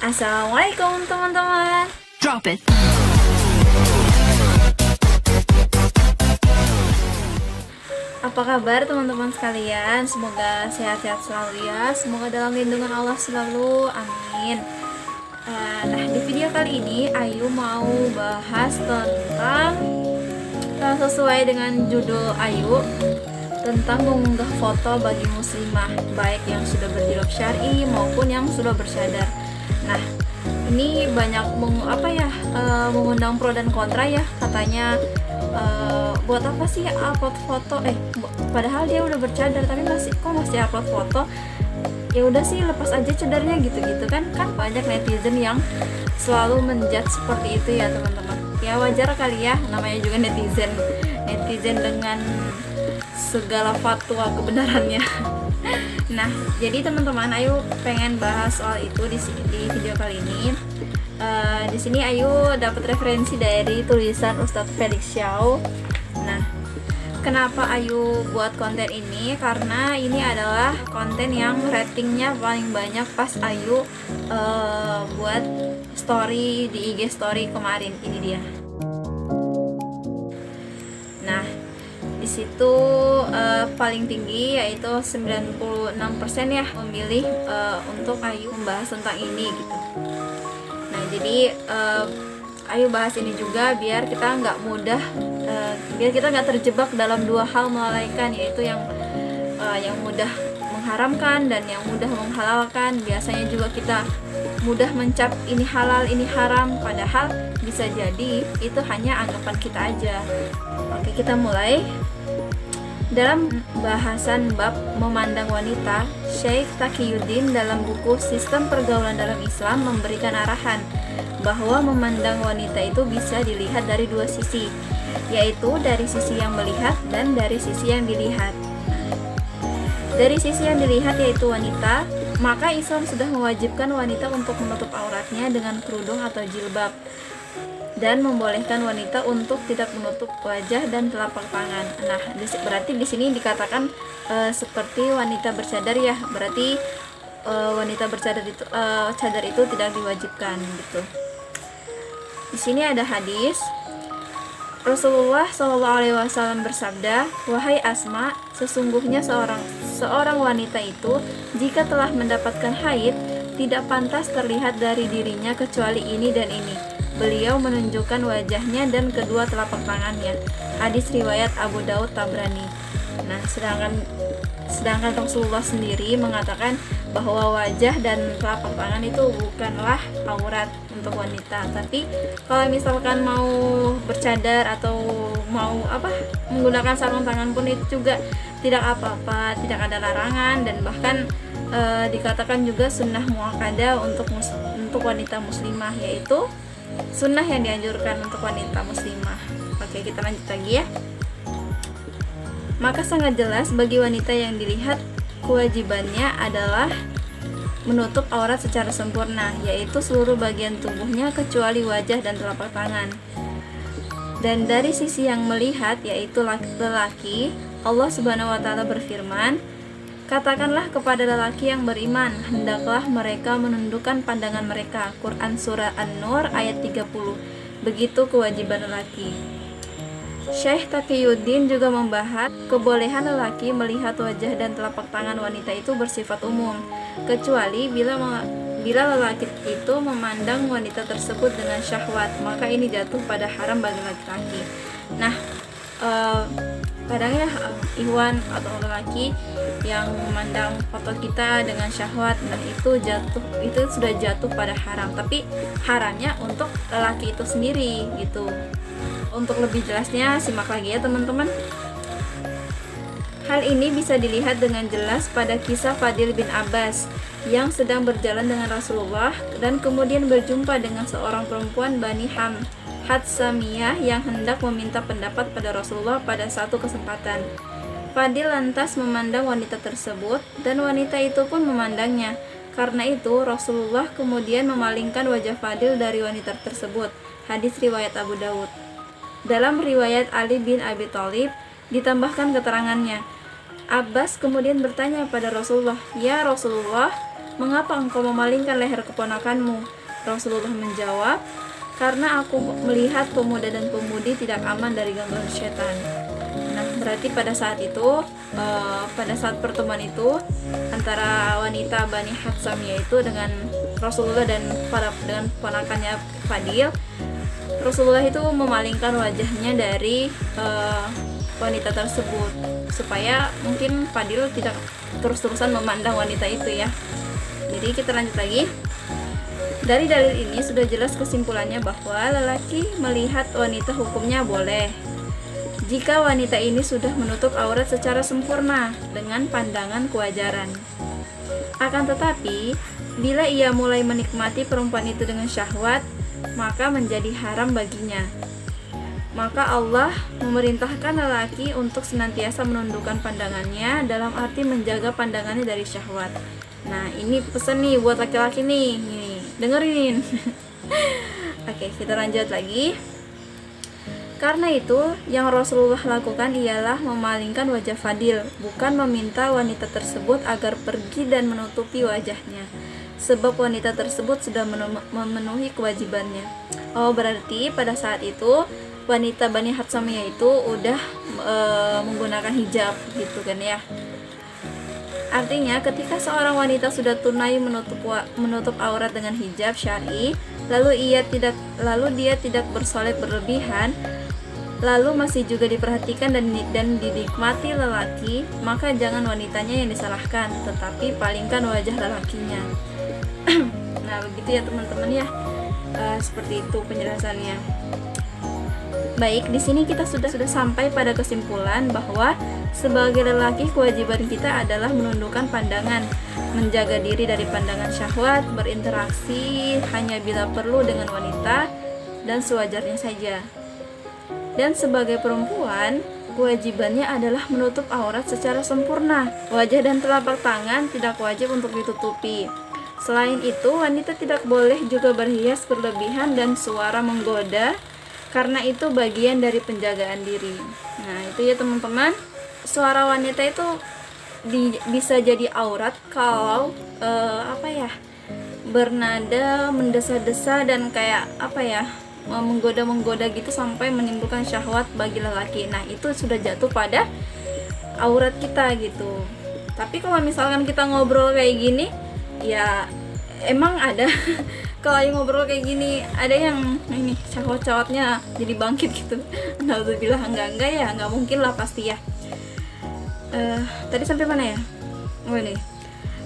Assalamualaikum teman-teman. Drop it. Apa kabar teman-teman sekalian? Semoga sehat-sehat selalu ya. Semoga dalam lindungan Allah selalu. Amin. Nah, di video kali ini Ayu mau bahas tentang sesuai dengan judul Ayu, tentang mengunggah foto bagi muslimah, baik yang sudah berjilbab syar'i maupun yang sudah bersyadar. Nah, ini banyak mengundang pro dan kontra ya. Katanya buat apa sih upload foto? Padahal dia udah bercadar tapi masih upload foto. Ya udah sih, lepas aja cadarnya gitu-gitu kan banyak netizen yang selalu menjudge seperti itu ya teman-teman. Ya wajar kali ya, namanya juga netizen dengan segala fatwa kebenarannya. Nah, jadi teman-teman, Ayu pengen bahas soal itu di video kali ini. Di sini Ayu dapat referensi dari tulisan Ustadz Felix Xiao. Nah, kenapa Ayu buat konten ini? Karena ini adalah konten yang ratingnya paling banyak pas Ayu buat story di IG story kemarin. Ini dia. Nah, di situ paling tinggi yaitu 96% ya memilih untuk Ayu membahas tentang ini gitu. Nah, jadi Ayu bahas ini juga biar kita nggak terjebak dalam dua hal melalaikan, yaitu yang mudah mengharamkan dan yang mudah menghalalkan. Biasanya juga kita mudah mencap ini halal ini haram, padahal bisa jadi itu hanya anggapan kita aja. Oke, kita mulai. Dalam bahasan bab memandang wanita, Syekh Taqiyuddin dalam buku Sistem Pergaulan dalam Islam memberikan arahan bahwa memandang wanita itu bisa dilihat dari dua sisi, yaitu dari sisi yang melihat dan dari sisi yang dilihat. Dari sisi yang dilihat yaitu wanita, maka Islam sudah mewajibkan wanita untuk menutup auratnya dengan kerudung atau jilbab, dan membolehkan wanita untuk tidak menutup wajah dan telapak tangan. Nah, berarti di sini dikatakan seperti wanita bercadar ya. Berarti wanita bercadar itu cadar itu tidak diwajibkan gitu. Di sini ada hadis Rasulullah SAW bersabda, "Wahai Asma, sesungguhnya seorang wanita itu jika telah mendapatkan haid, tidak pantas terlihat dari dirinya kecuali ini dan ini." Beliau menunjukkan wajahnya dan kedua telapak tangannya. Hadis riwayat Abu Daud Tabrani. Nah, sedangkan Rasulullah sendiri mengatakan bahwa wajah dan telapak tangan itu bukanlah aurat untuk wanita. Tapi kalau misalkan mau bercadar atau mau menggunakan sarung tangan pun itu juga tidak apa-apa, tidak ada larangan, dan bahkan dikatakan juga sunnah muakkadah untuk wanita muslimah, yaitu sunnah yang dianjurkan untuk wanita muslimah. Oke, kita lanjut lagi ya. Maka sangat jelas bagi wanita yang dilihat kewajibannya adalah menutup aurat secara sempurna, yaitu seluruh bagian tubuhnya kecuali wajah dan telapak tangan. Dan dari sisi yang melihat, yaitu lelaki, Allah Subhanahu wa taala berfirman, "Katakanlah kepada lelaki yang beriman, hendaklah mereka menundukkan pandangan mereka." Quran Surah An-Nur ayat 30. Begitu kewajiban lelaki. Syekh Taqiyuddin juga membahas kebolehan lelaki melihat wajah dan telapak tangan wanita itu bersifat umum, kecuali bila lelaki itu memandang wanita tersebut dengan syahwat, maka ini jatuh pada haram bagi laki-laki. Nah, kadang ya ikhwan atau lelaki yang memandang foto kita dengan syahwat, nah itu sudah jatuh pada haram. Tapi haramnya untuk lelaki itu sendiri gitu. Untuk lebih jelasnya simak lagi ya teman-teman. Hal ini bisa dilihat dengan jelas pada kisah Fadil bin Abbas yang sedang berjalan dengan Rasulullah dan kemudian berjumpa dengan seorang perempuan Bani Hadsamiyah yang hendak meminta pendapat pada Rasulullah pada satu kesempatan. Fadil lantas memandang wanita tersebut dan wanita itu pun memandangnya. Karena itu Rasulullah kemudian memalingkan wajah Fadil dari wanita tersebut. Hadis riwayat Abu Dawud. Dalam riwayat Ali bin Abi Thalib ditambahkan keterangannya, Abbas kemudian bertanya pada Rasulullah, "Ya Rasulullah, "Mengapa engkau memalingkan leher keponakanmu?" Rasulullah menjawab, "Karena aku melihat pemuda dan pemudi tidak aman dari gangguan setan." Nah, berarti pada saat itu, pada saat pertemuan itu antara wanita Bani Hatsamiyah itu dengan Rasulullah dan dengan ponakannya Fadil, Rasulullah itu memalingkan wajahnya dari wanita tersebut supaya mungkin Fadil tidak terus-terusan memandang wanita itu ya. Jadi kita lanjut lagi. Dari dalil ini sudah jelas kesimpulannya bahwa lelaki melihat wanita hukumnya boleh jika wanita ini sudah menutup aurat secara sempurna dengan pandangan kewajaran. Akan tetapi, bila ia mulai menikmati perempuan itu dengan syahwat, maka menjadi haram baginya. Maka Allah memerintahkan lelaki untuk senantiasa menundukkan pandangannya dalam arti menjaga pandangannya dari syahwat. Nah, ini pesan nih buat laki-laki nih, dengerin. Oke, kita lanjut lagi. Karena itu, yang Rasulullah lakukan ialah memalingkan wajah Fadil, bukan meminta wanita tersebut agar pergi dan menutupi wajahnya, sebab wanita tersebut sudah memenuhi kewajibannya. Oh, berarti pada saat itu wanita Bani Hatsamiyah itu udah menggunakan hijab gitu kan ya. Artinya ketika seorang wanita sudah tunai menutup aurat dengan hijab syar'i, lalu dia tidak bersolek berlebihan, lalu masih juga diperhatikan dan dinikmati lelaki, maka jangan wanitanya yang disalahkan, tetapi palingkan wajah lelakinya. Nah, begitu ya teman-teman ya. Seperti itu penjelasannya. Baik, di sini kita sudah sampai pada kesimpulan bahwa sebagai lelaki kewajiban kita adalah menundukkan pandangan, menjaga diri dari pandangan syahwat, berinteraksi hanya bila perlu dengan wanita dan sewajarnya saja. Dan sebagai perempuan, kewajibannya adalah menutup aurat secara sempurna. Wajah dan telapak tangan tidak wajib untuk ditutupi. Selain itu, wanita tidak boleh juga berhias berlebihan dan suara menggoda, karena itu bagian dari penjagaan diri. Nah, itu ya teman-teman. Suara wanita itu bisa jadi aurat kalau bernada mendesa-desa dan kayak menggoda-menggoda gitu sampai menimbulkan syahwat bagi lelaki. Nah, itu sudah jatuh pada aurat kita gitu. Tapi kalau misalkan kita ngobrol kayak gini, ya emang ada kalau yang ngobrol kayak gini ada yang ini syahwat-syahwatnya jadi bangkit gitu. Alhamdulillah enggak ya, enggak mungkin lah pasti ya. Tadi sampai mana ya? Oh ini.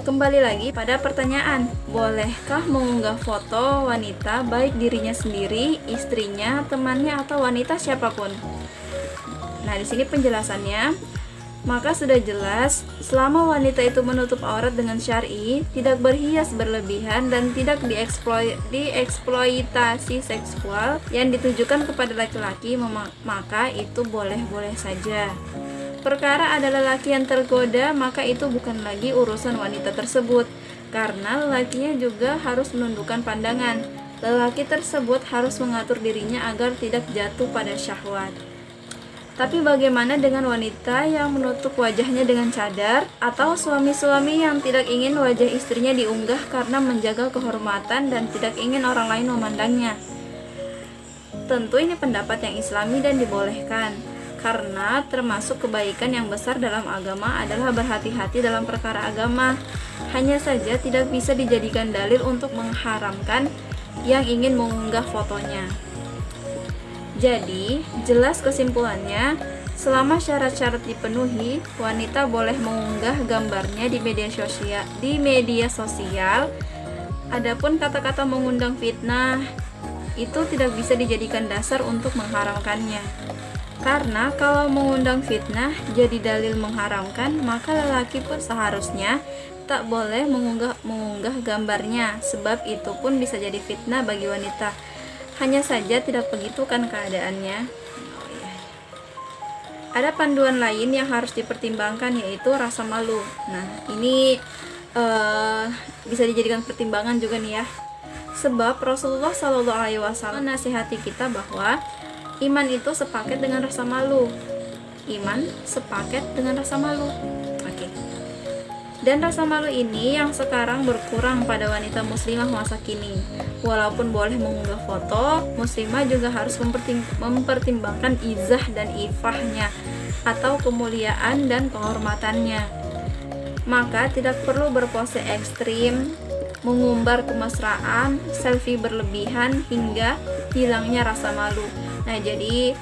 Kembali lagi pada pertanyaan, bolehkah mengunggah foto wanita baik dirinya sendiri, istrinya, temannya atau wanita siapapun? Nah, di sini penjelasannya. Maka sudah jelas, selama wanita itu menutup aurat dengan syar'i, tidak berhias berlebihan dan tidak dieksploitasi seksual yang ditujukan kepada laki-laki, maka itu boleh-boleh saja. Perkara ada lelaki yang tergoda, maka itu bukan lagi urusan wanita tersebut, karena lelakinya juga harus menundukkan pandangan. Lelaki tersebut harus mengatur dirinya agar tidak jatuh pada syahwat. Tapi bagaimana dengan wanita yang menutup wajahnya dengan cadar, atau suami-suami yang tidak ingin wajah istrinya diunggah karena menjaga kehormatan dan tidak ingin orang lain memandangnya? Tentu ini pendapat yang islami dan dibolehkan, karena termasuk kebaikan yang besar dalam agama adalah berhati-hati dalam perkara agama. Hanya saja tidak bisa dijadikan dalil untuk mengharamkan yang ingin mengunggah fotonya. Jadi, jelas kesimpulannya, selama syarat-syarat dipenuhi, wanita boleh mengunggah gambarnya di media sosial. Adapun kata-kata mengundang fitnah itu tidak bisa dijadikan dasar untuk mengharamkannya. Karena kalau mengundang fitnah jadi dalil mengharamkan, maka lelaki pun seharusnya tak boleh mengunggah gambarnya, sebab itu pun bisa jadi fitnah bagi wanita. Hanya saja tidak begitu kan keadaannya. Ada panduan lain yang harus dipertimbangkan, yaitu rasa malu. Nah, ini bisa dijadikan pertimbangan juga nih ya. Sebab Rasulullah SAW menasihati kita bahwa iman itu sepaket dengan rasa malu. Iman sepaket dengan rasa malu. Oke. Dan rasa malu ini yang sekarang berkurang pada wanita muslimah masa kini. Walaupun boleh mengunggah foto, muslimah juga harus mempertimbangkan izah dan ifahnya atau kemuliaan dan kehormatannya. Maka tidak perlu berpose ekstrim, mengumbar kemesraan, selfie berlebihan hingga hilangnya rasa malu. Nah, jadi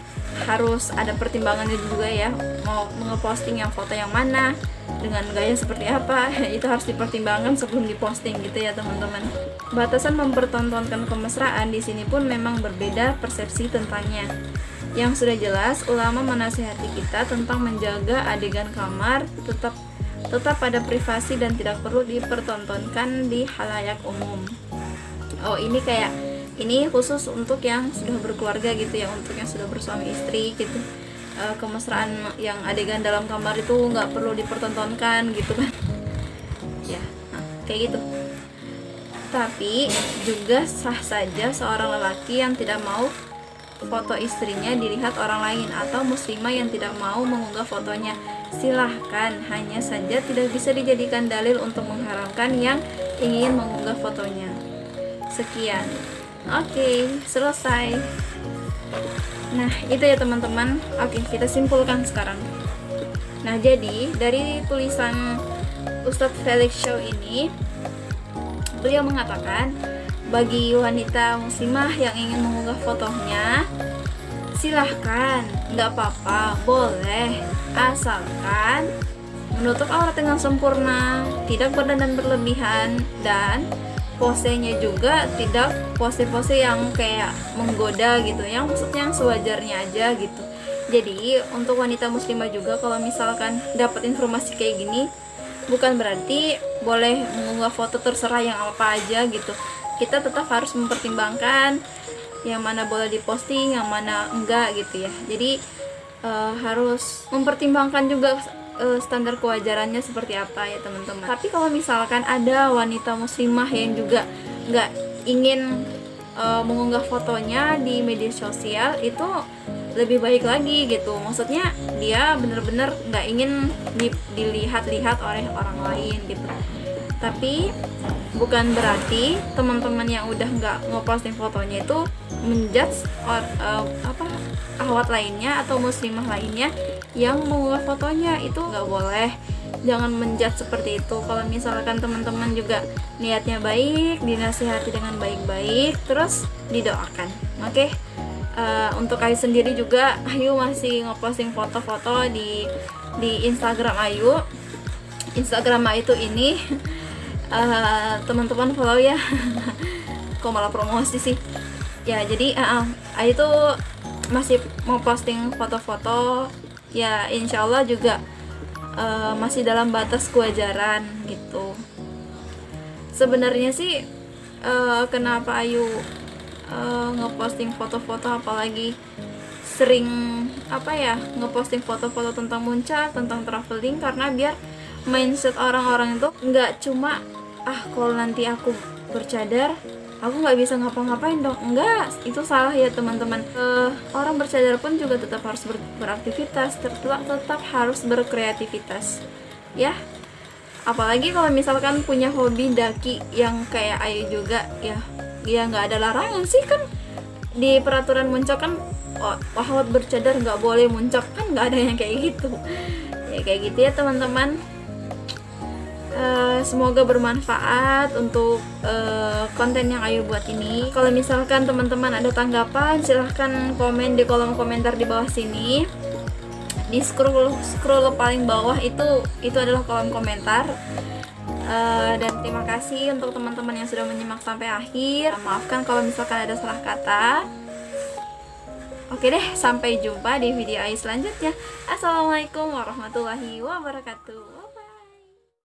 harus ada pertimbangannya juga ya, mau ngeposting yang foto yang mana, dengan gaya seperti apa, itu harus dipertimbangkan sebelum diposting gitu ya teman-teman. Batasan mempertontonkan kemesraan di sini pun memang berbeda persepsi tentangnya. Yang sudah jelas, ulama menasihati kita tentang menjaga adegan kamar tetap pada privasi dan tidak perlu dipertontonkan di halayak umum. Oh, ini khusus untuk yang sudah berkeluarga gitu ya, untuk yang sudah bersuami istri gitu. Kemesraan yang adegan dalam kamar itu nggak perlu dipertontonkan gitu kan ya, kayak gitu. Tapi juga sah saja seorang lelaki yang tidak mau foto istrinya dilihat orang lain atau muslimah yang tidak mau mengunggah fotonya. Silahkan, hanya saja tidak bisa dijadikan dalil untuk mengharamkan yang ingin mengunggah fotonya. Sekian. Oke, selesai. Nah, itu ya teman-teman. Oke, kita simpulkan sekarang. Nah, jadi dari tulisan Ustadz Felix Shaw ini, beliau mengatakan bagi wanita muslimah yang ingin mengunggah fotonya, silahkan, nggak apa-apa, boleh, asalkan menutup aurat dengan sempurna, tidak berdandan berlebihan, dan posenya juga tidak pose-pose yang kayak menggoda gitu, yang maksudnya yang sewajarnya aja gitu. Jadi untuk wanita muslimah juga kalau misalkan dapat informasi kayak gini, bukan berarti boleh mengunggah foto terserah yang apa aja gitu. Kita tetap harus mempertimbangkan yang mana boleh diposting, yang mana enggak gitu ya. Jadi harus mempertimbangkan juga standar kewajarannya seperti apa ya teman-teman. Tapi kalau misalkan ada wanita muslimah yang juga nggak ingin mengunggah fotonya di media sosial, itu lebih baik lagi gitu. Maksudnya dia bener-bener nggak ingin dilihat-lihat oleh orang lain gitu. Tapi bukan berarti teman-teman yang udah nggak ngeposting fotonya itu menjudge akhwat lainnya atau muslimah lainnya yang mengunggah fotonya, itu nggak boleh. Jangan menjudge seperti itu. Kalau misalkan teman-teman juga niatnya baik, dinasihati dengan baik-baik, terus didoakan. Oke. Untuk Ayu sendiri juga, Ayu masih ngeposting foto-foto di Instagram Ayu. Instagram Ayu itu ini teman-teman follow ya. Kok malah promosi sih ya. Jadi Ayu tuh masih mau posting foto-foto ya, insya Allah juga masih dalam batas kewajaran gitu. Sebenarnya sih kenapa Ayu ngeposting foto-foto, apalagi sering ngeposting foto-foto tentang muncak, tentang traveling, karena biar mindset orang-orang itu nggak cuma kalau nanti aku bercadar aku nggak bisa ngapa-ngapain dong. Enggak, itu salah ya teman-teman. Orang bercadar pun juga tetap harus beraktivitas, tetap harus berkreativitas ya. Apalagi kalau misalkan punya hobi daki yang kayak Ayu juga ya nggak ada larangan sih kan. Di peraturan muncak kan akhwat bercadar nggak boleh muncak, kan nggak ada yang kayak gitu ya. Kayak gitu ya teman-teman. Semoga bermanfaat untuk konten yang Ayu buat ini. Kalau misalkan teman-teman ada tanggapan, silahkan komen di kolom komentar di bawah sini. Di scroll paling bawah itu adalah kolom komentar. Dan terima kasih untuk teman-teman yang sudah menyimak sampai akhir. Maafkan kalau misalkan ada salah kata. Oke deh, sampai jumpa di video Ayu selanjutnya. Assalamualaikum warahmatullahi wabarakatuh.